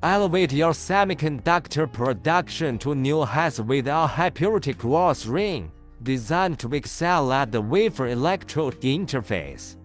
Elevate your semiconductor production to new heights with our High Purity Quartz Ring, designed to excel at the Wafer Electrode Interface.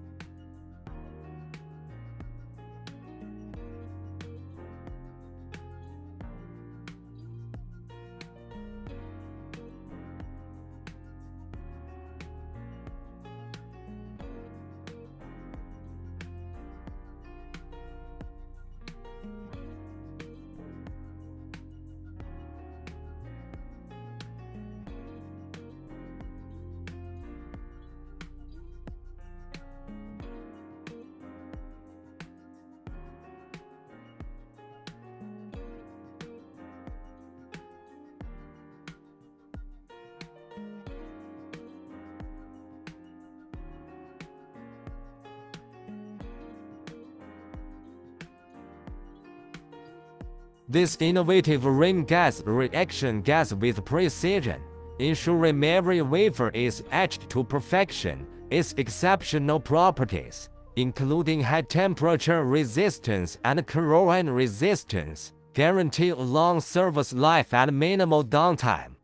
This innovative ring gas reaction gas with precision, ensuring every wafer is etched to perfection. Its exceptional properties, including high temperature resistance and corrosion resistance, guarantee a long service life and minimal downtime.